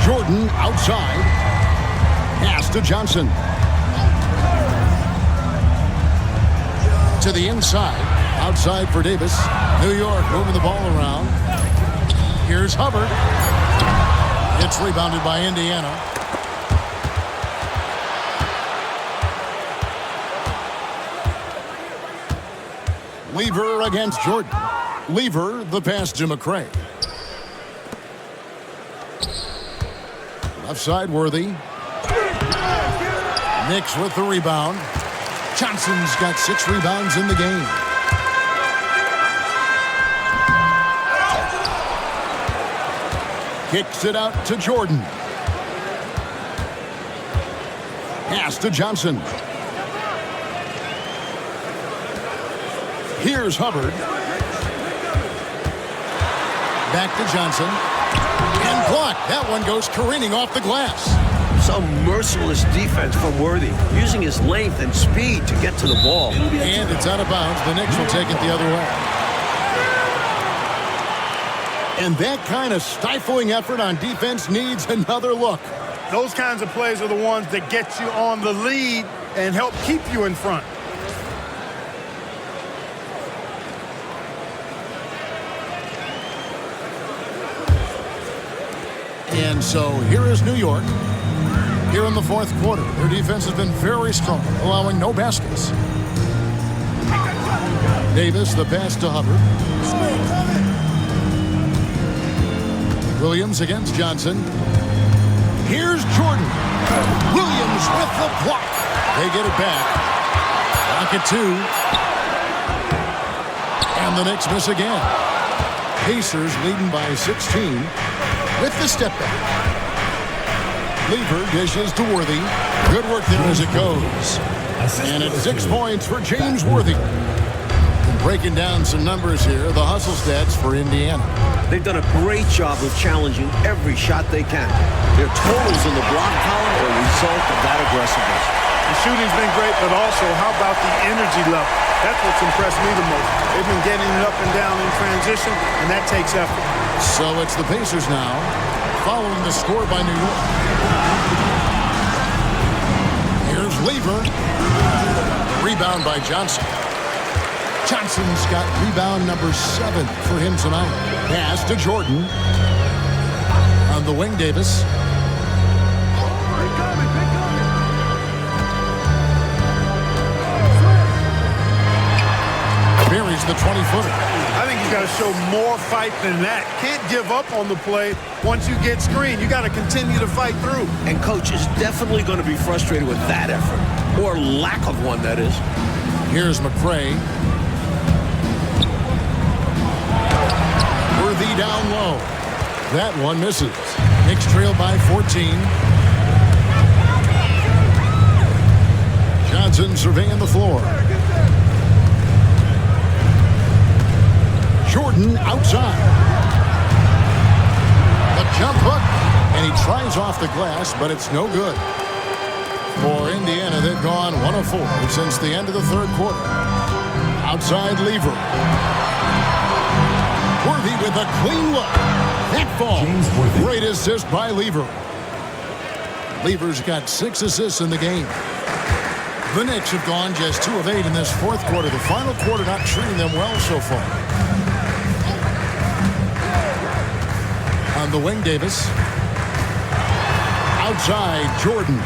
Jordan outside. Pass to Johnson. To the inside. Outside for Davis. New York moving the ball around. Here's Hubbard. It's rebounded by Indiana. Lever against Jordan. Lever, the pass to McRae. Left side, Worthy. Knicks with the rebound. Johnson's got 6 rebounds in the game. Kicks it out to Jordan. Pass to Johnson. Here's Hubbard. Back to Johnson. And blocked. That one goes careening off the glass. Some merciless defense from Worthy, using his length and speed to get to the ball. And it's out of bounds. The Knicks will take it the other way. And that kind of stifling effort on defense needs another look. Those kinds of plays are the ones that get you on the lead and help keep you in front. And so here is New York. Here in the fourth quarter, their defense has been very strong, allowing no baskets. Davis, the pass to Hubbard. Williams against Johnson. Here's Jordan. Williams with the block. They get it back. Back at 2. And the Knicks miss again. Pacers leading by 16 with the step back. Lever dishes to Worthy. Good work there as it goes. And it's 6 points for James Worthy. Breaking down some numbers here, the hustle stats for Indiana. They've done a great job of challenging every shot they can. Their totals in the block column are a result of that aggressiveness. The shooting's been great, but also how about the energy level? That's what's impressed me the most. They've been getting it up and down in transition, and that takes effort. So it's the Pacers now, following the score by New York. Here's Lever. Rebound by Johnson. Johnson's got rebound number 7 for him tonight. Pass to Jordan. On the wing, Davis. Buries the 20-footer. I think you got to show more fight than that. Can't give up on the play once you get screened. You got to continue to fight through. And coach is definitely going to be frustrated with that effort, or lack of one, that is. Here's McRae. Worthy down low. That one misses. Knicks trail by 14. Johnson surveying the floor. Jordan outside. The jump hook. And he tries off the glass, but it's no good. For Indiana, they've gone 1 of 4 since the end of the third quarter. Outside Lever. Worthy with a clean look. That fall. Great assist by Lever. Lever's got 6 assists in the game. The Knicks have gone just 2 of 8 in this fourth quarter. The final quarter not treating them well so far. On the wing, Davis. Outside, Jordan.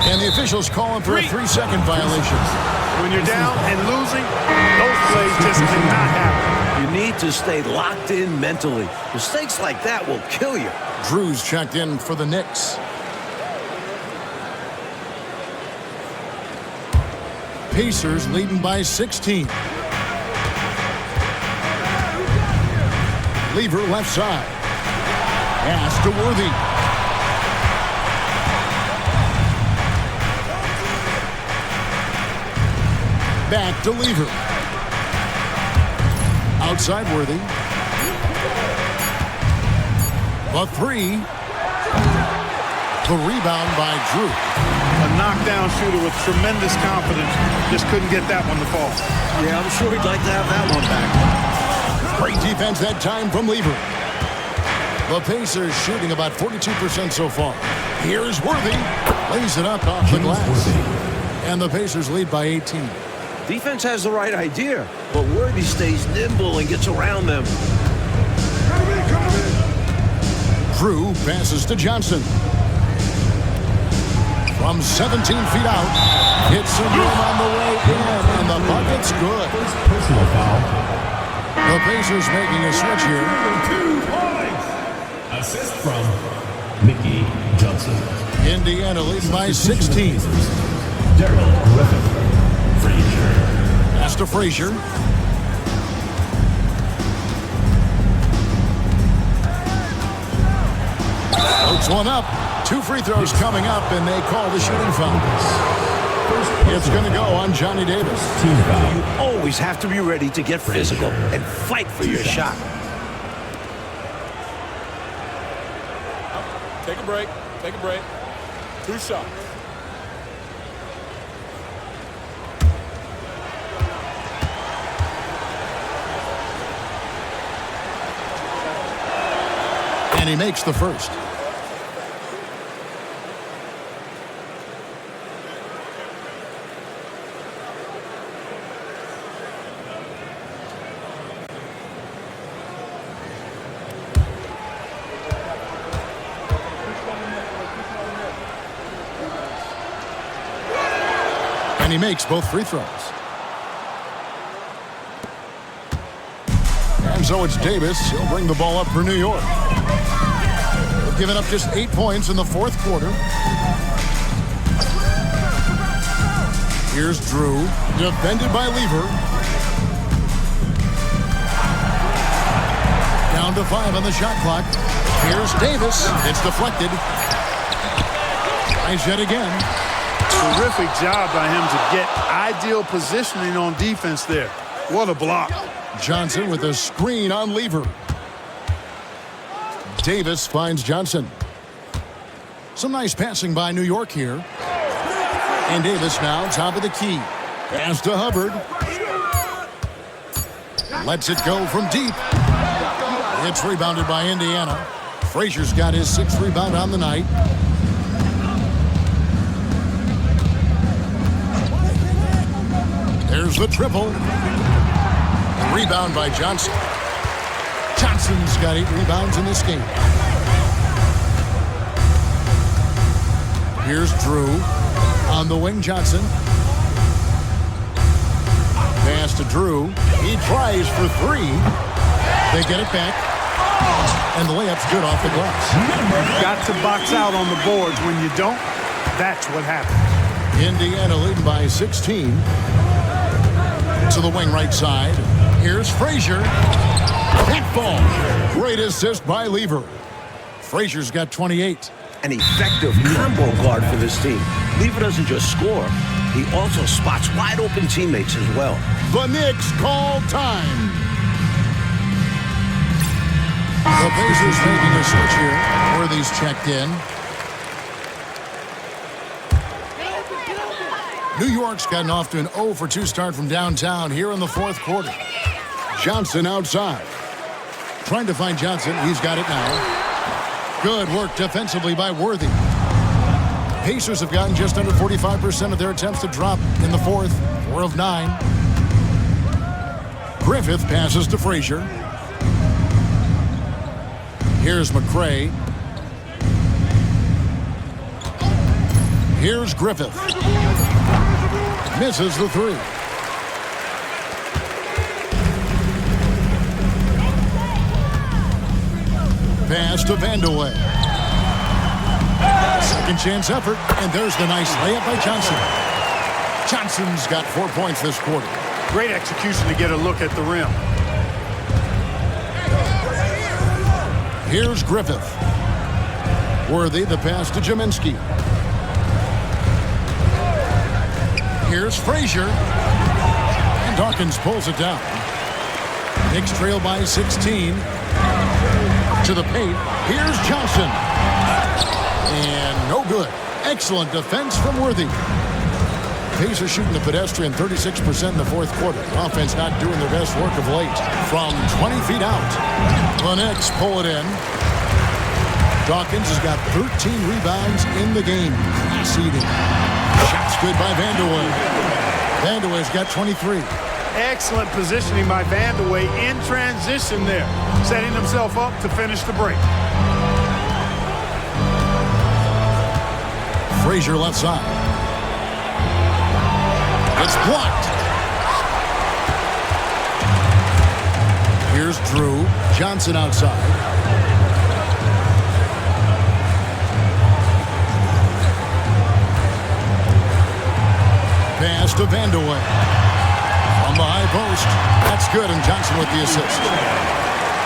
And the officials calling for a 3-second violation. When you're down and losing, those plays just cannot happen. You need to stay locked in mentally. Mistakes like that will kill you. Drew's checked in for the Knicks. Pacers leading by 16. Lever left side. Pass to Worthy. Back to Lever. Outside Worthy. The 3. The rebound by Drew. A knockdown shooter with tremendous confidence. Just couldn't get that one to fall. Yeah, I'm sure he'd like to have that one back. Great defense that time from Lever. The Pacers shooting about 42% so far. Here's Worthy. Lays it up off the glass. And the Pacers lead by 18. Defense has the right idea, but Worthy stays nimble and gets around them. Drew passes to Johnson. From 17 feet out, hits the rim on the way in, and the bucket's good. First personal foul. The Pacers making a switch here. 2 points. Assist from Mickey Johnson. Indiana leading by 16. Daryl Griffith. Frazier. Pass to Frazier. Floats one up. 2 free throws coming up, and they call the shooting foul. It's going to go on Johnny Davis. Team foul. You always have to be ready to get physical and fight for your shot. Take a break. Take a break. 2 shots. And he makes the first. And he makes both free throws. And so it's Davis. He'll bring the ball up for New York. giving up just 8 points in the fourth quarter. Here's Drew, defended by Lever. Down to 5 on the shot clock. Here's Davis. It's deflected. Tries yet again. Terrific job by him to get ideal positioning on defense there. What a block. Johnson with a screen on Lever. Davis finds Johnson. Some nice passing by New York here. And Davis now top of the key. Pass to Hubbard. Lets it go from deep. It's rebounded by Indiana. Frazier's got his 6th rebound on the night. There's the triple. Rebound by Johnson. Johnson's got 8 rebounds in this game. Here's Drew. On the wing, Johnson. Pass to Drew. He tries for 3. They get it back. And the layup's good off the glass. Got to box out on the boards. When you don't, that's what happens. Indiana leading by 16. To the wing right side. Here's Frazier. That ball. Great assist by Lever. Frazier's got 28. An effective combo guard for this team. Lever doesn't just score, he also spots wide open teammates as well. The Knicks call time. The Pacers making a switch here. Worthy's checked in. New York's gotten off to an 0 for 2 start from downtown here in the fourth quarter. Johnson outside. Trying to find Johnson. He's got it now. Good work defensively by Worthy. Pacers have gotten just under 45% of their attempts to drop in the fourth. 4 of 9. Griffith passes to Frazier. Here's McCray. Here's Griffith. Misses the 3. Pass to Vandeweghe. Second chance effort, and there's the nice layup by Johnson. Johnson's got 4 points this quarter. Great execution to get a look at the rim. Here's Griffith. Worthy, the pass to Jaminski. Here's Frazier. And Dawkins pulls it down. Knicks trail by 16. To the paint. Here's Johnson. And no good. Excellent defense from Worthy. Pacers shooting the pedestrian 36% in the fourth quarter. Offense not doing their best work of late. From 20 feet out. The Knicks pull it in. Dawkins has got 13 rebounds in the game. Seeding. Shots good by Vandeweghe. Vandeweghe's got 23. Excellent positioning by Vandeweghe in transition there. Setting himself up to finish the break. Frazier left side. It's blocked. Here's Drew. Johnson outside. Pass to Vandeweghe. On the high post. That's good, and Johnson with the assist.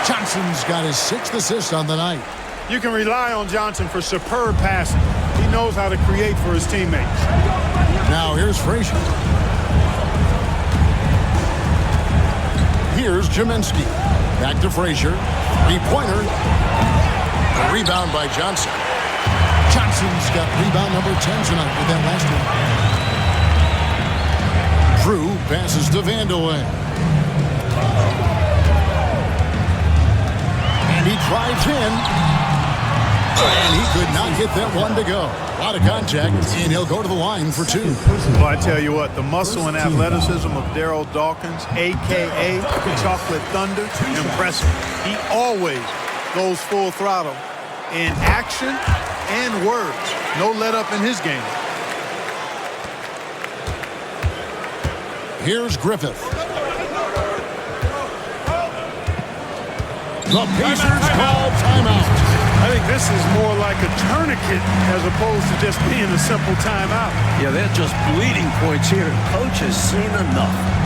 Johnson's got his 6th assist on the night. You can rely on Johnson for superb passing. He knows how to create for his teammates. Now here's Frazier. Here's Jaminski. Back to Frazier. 3-pointer. A rebound by Johnson. Johnson's got rebound number 10 tonight with that last one. Drew passes to Vandeweghe. And he drives in. And he could not get that one to go. A lot of contact, and he'll go to the line for 2. Well, I tell you what, the muscle and athleticism of Daryl Dawkins, a.k.a. Chocolate Thunder, impressive. He always goes full throttle in action and words. No let up in his game. Here's Griffith. The Pacers call timeout. I think this is more like a tourniquet as opposed to just being a simple timeout. Yeah, they're just bleeding points here. Coach has seen enough.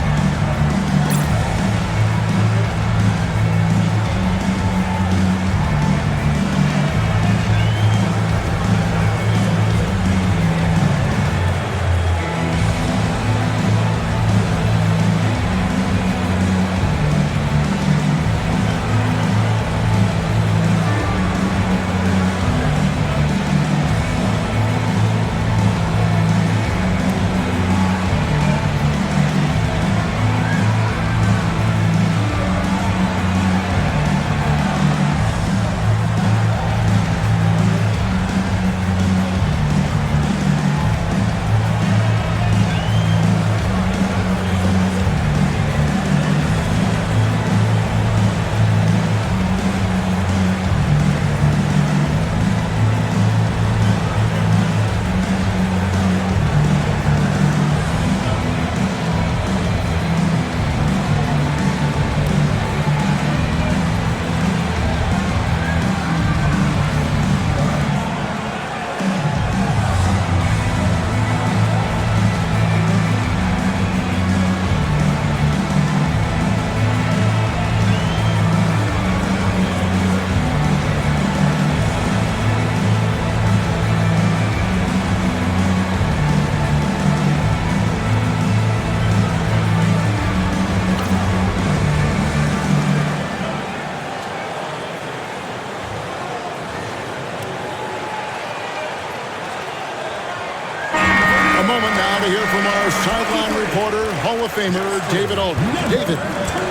A moment now to hear from our sideline reporter, Hall of Famer David Alden. David.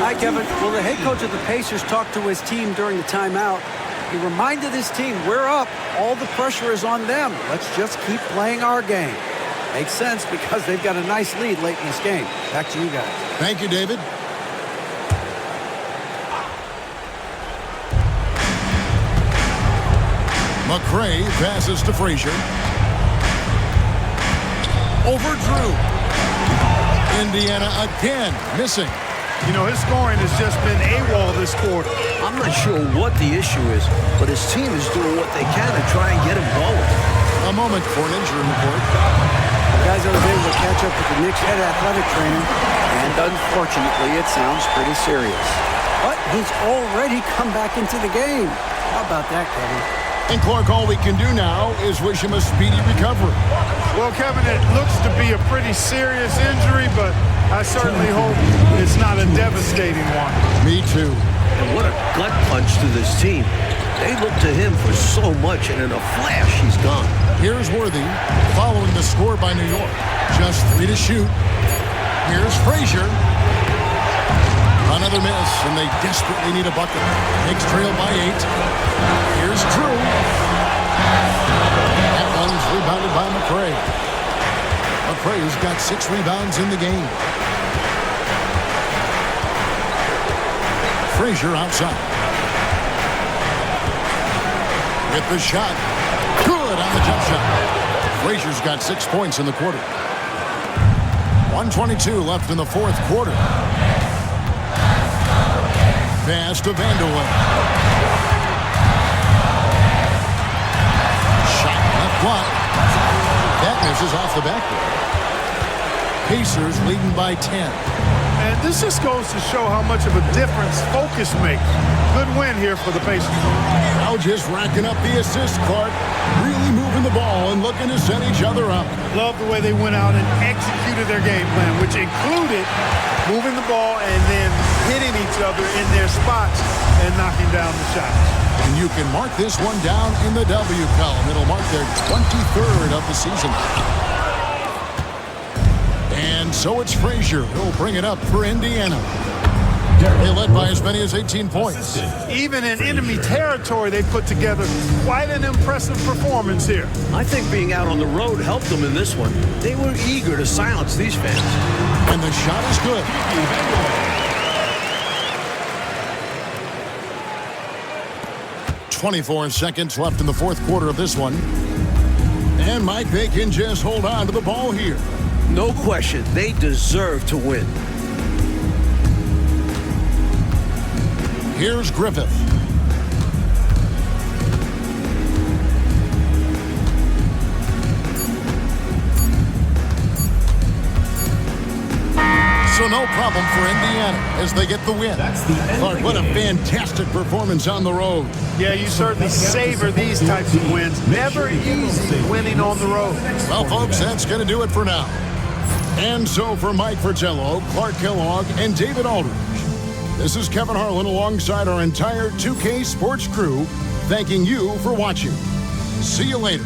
Hi, Kevin. Well, the head coach of the Pacers talked to his team during the timeout. He reminded his team, we're up. All the pressure is on them. Let's just keep playing our game. Makes sense because they've got a nice lead late in this game. Back to you guys. Thank you, David. McRae passes to Frazier. Over Drew. Indiana again missing. You know, his scoring has just been AWOL this quarter. I'm not sure what the issue is, but his team is doing what they can to try and get him going. A moment for an injury report. Guys, I was able to catch up with the Knicks head athletic trainer, and unfortunately, it sounds pretty serious. But he's already come back into the game. How about that, Kevin? And Clark, all we can do now is wish him a speedy recovery. Well, Kevin, it looks to be a pretty serious injury, but I certainly hope it's not a devastating one. Me too. And what a gut punch to this team. They look to him for so much, and in a flash, he's gone. Here's Worthy following the score by New York. Just 3 to shoot. Here's Frazier. Another miss, and they desperately need a bucket. Knicks trail by 8. Here's Drew. That one's rebounded by McRae. McRae's got 6 rebounds in the game. Frazier outside. With the shot. Good on the jump shot. Frazier's got 6 points in the quarter. 1:22 left in the fourth quarter. Pass to Vanderlei. Shot left block. That misses off the backboard. Pacers leading by 10. And this just goes to show how much of a difference focus makes. Good win here for the Pacers. Now just racking up the assists, Clark. Really moving the ball and looking to set each other up. Love the way they went out and executed their game plan, which included moving the ball and then hitting each other in their spots and knocking down the shots. And you can mark this one down in the W column. It'll mark their 23rd of the season. And so it's Frazier who'll bring it up for Indiana. They led by as many as 18 points. Even in enemy territory, they put together quite an impressive performance here. I think being out on the road helped them in this one. They were eager to silence these fans. And the shot is good. 24 seconds left in the fourth quarter of this one. And Mike, they can just hold on to the ball here. No question, they deserve to win. Here's Griffith. So no problem for Indiana as they get the win. That's the end of Clark, the what a game. fantastic performance on the road. Yeah, you certainly savor these types of wins. Never easy winning on the road. Well, folks, that's going to do it for now. And so for Mike Fratello, Clark Kellogg, and David Aldridge, this is Kevin Harlan alongside our entire 2K Sports crew, thanking you for watching. See you later.